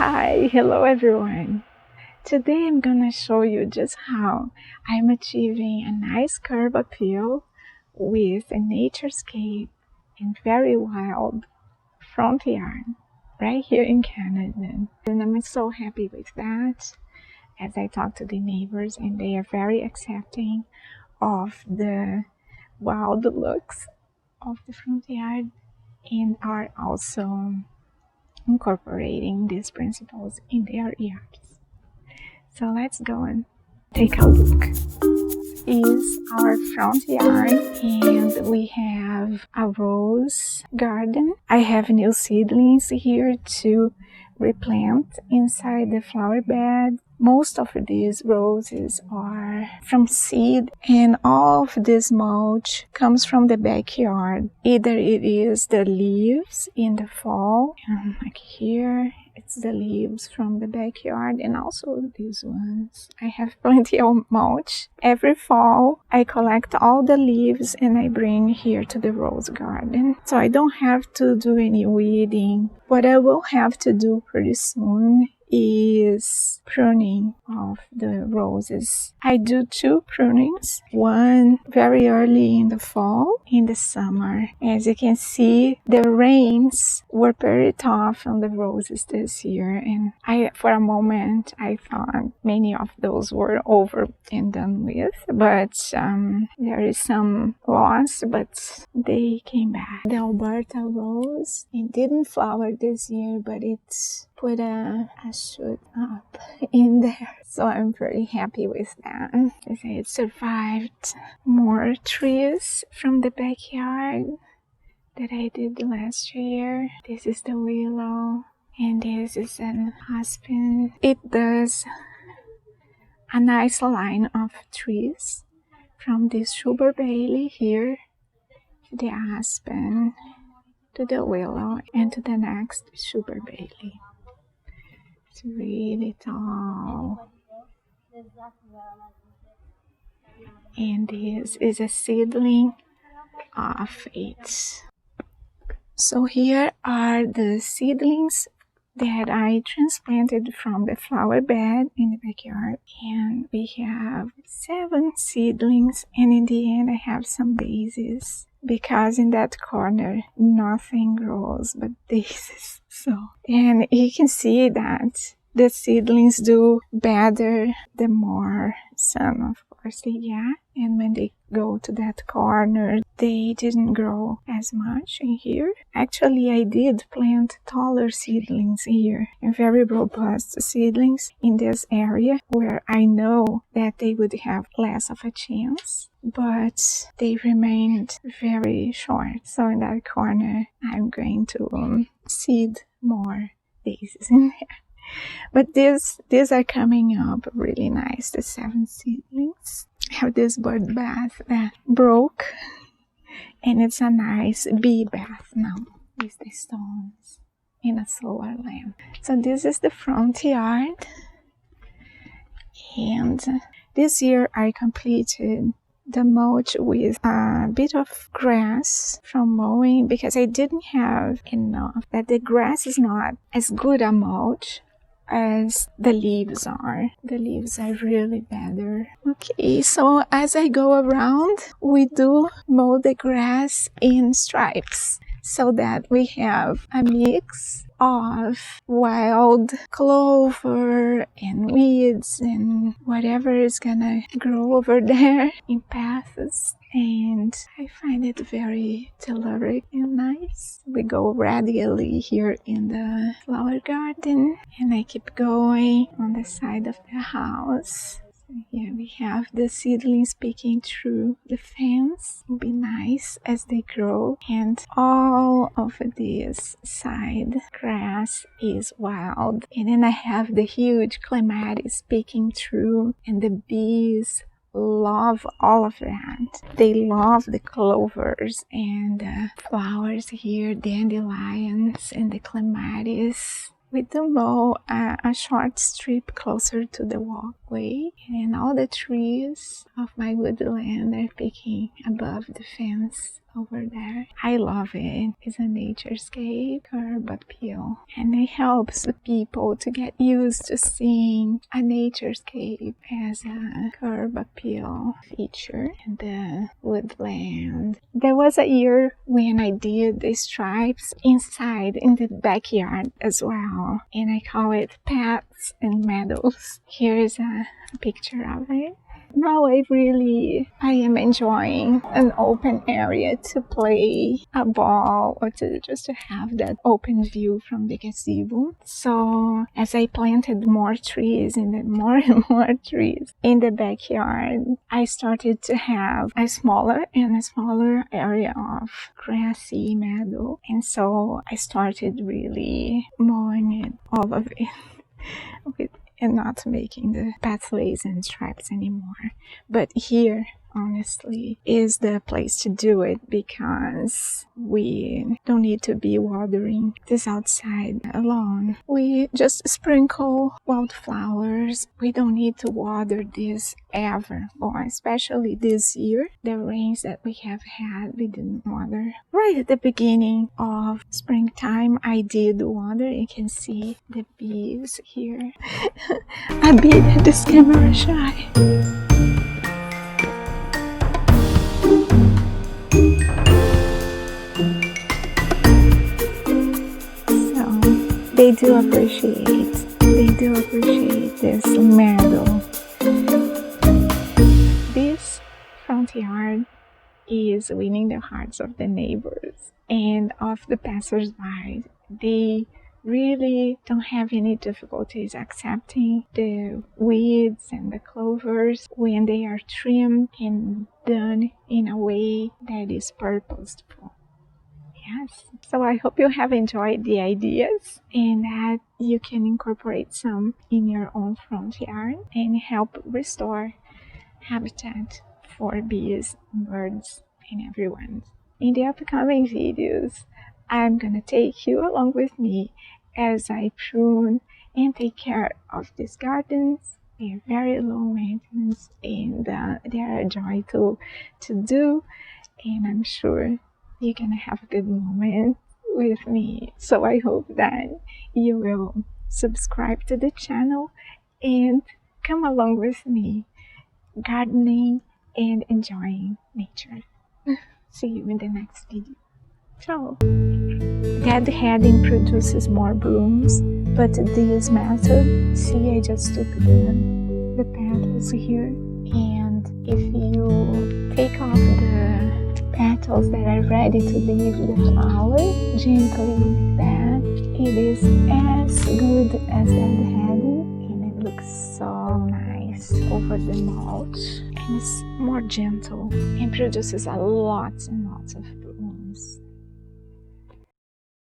Hi, hello everyone. Today I'm gonna show you just how I'm achieving a nice curb appeal with a naturescape and very wild front yard right here in Canada. And I'm so happy with that as I talk to the neighbors, and they are very accepting of the wild looks of the front yard and are also incorporating these principles in their yards. So let's go and take a look. This is our front yard, and we have a rose garden. I have new seedlings here to replant inside the flower bed. Most of these roses are from seed, and all of this mulch comes from the backyard. Either it is the leaves in the fall, and like here, it's the leaves from the backyard, and also these ones. I have plenty of mulch. Every fall, I collect all the leaves and I bring here to the rose garden. So I don't have to do any weeding. What I will have to do pretty soon is pruning of the roses. I do 2 prunings, one very early in the fall, in the summer. As you can see, the rains were very tough on the roses this year, and for a moment I thought many of those were over and done with, but there is some loss, but they came back. The Alberta rose, it didn't flower this year, but it's put a shoot up in there, so I'm pretty happy with that. It survived more trees from the backyard that I did last year. This is the willow, and this is an aspen. It does a nice line of trees from this Sugar Bailey here to the aspen, to the willow, and to the next Sugar Bailey. It's really tall. And this is a seedling of it. So here are the seedlings that I transplanted from the flower bed in the backyard. And we have 7 seedlings, and in the end I have some daisies, because in that corner nothing grows but daisies. And you can see that the seedlings do better the more sun, of course, they get. And when they go to that corner, they didn't grow as much in here. Actually, I did plant taller seedlings here, and very robust seedlings in this area where I know that they would have less of a chance, but they remained very short. So in that corner, I'm going to seed more daisies in there. But these are coming up really nice, the 7 seedlings. I have this bird bath that broke, and it's a nice bee bath now with the stones in a solar lamp. So this is the front yard, and this year I completed the mulch with a bit of grass from mowing, because I didn't have enough. That the grass is not as good a mulch as the leaves are. The leaves are really better. Okay, so as I go around, we do mow the grass in stripes, so that we have a mix of wild clover and weeds and whatever is gonna grow over there in paths. And I find it very telluric and nice. We go radially here in the flower garden, and I keep going on the side of the house. Here we have the seedlings peeking through the fence. It will be nice as they grow. And all of this side grass is wild. And then I have the huge clematis peeking through, and the bees love all of that. They love the clovers and the flowers here, dandelions and the clematis. We do mow a short strip closer to the walkway, and all the trees of my woodland are peeking above the fence over there. I love it. It's a naturescape curb appeal, and it helps the people to get used to seeing a naturescape as a curb appeal feature in the woodland. There was a year when I did the stripes inside in the backyard as well, and I call it Paths and Meadows. Here's a picture of it. Now I am enjoying an open area to play a ball or to just to have that open view from the gazebo. So as I planted more trees and then more and more trees in the backyard, I started to have a smaller and a smaller area of grassy meadow. And so I started really mowing it, all of it. And not making the pathways and stripes anymore. But here, honestly, is the place to do it because we don't need to be watering this outside alone. We just sprinkle wildflowers. We don't need to water this ever. Or especially this year, the rains that we have had, we didn't water. Right at the beginning of springtime, I did water. You can see the bees here. A bit at this camera shy. They do appreciate this meadow. This front yard is winning the hearts of the neighbors and of the passers-by. They really don't have any difficulties accepting the weeds and the clovers when they are trimmed and done in a way that is purposeful. Yes. So I hope you have enjoyed the ideas and that you can incorporate some in your own front yard and help restore habitat for bees, birds, and everyone. In the upcoming videos, I'm gonna take you along with me as I prune and take care of these gardens. They're very low maintenance and they are a joy to do, and I'm sure you're gonna have a good moment with me. So I hope that you will subscribe to the channel and come along with me gardening and enjoying nature. See you in the next video. Ciao! Deadheading produces more blooms, but this method, see, I just took the petals here, and if you take off the petals that are ready to leave the flower gently like that, it is as good as deadheading, and it looks so nice over the mulch, and it's more gentle and produces a lot and lots of blooms.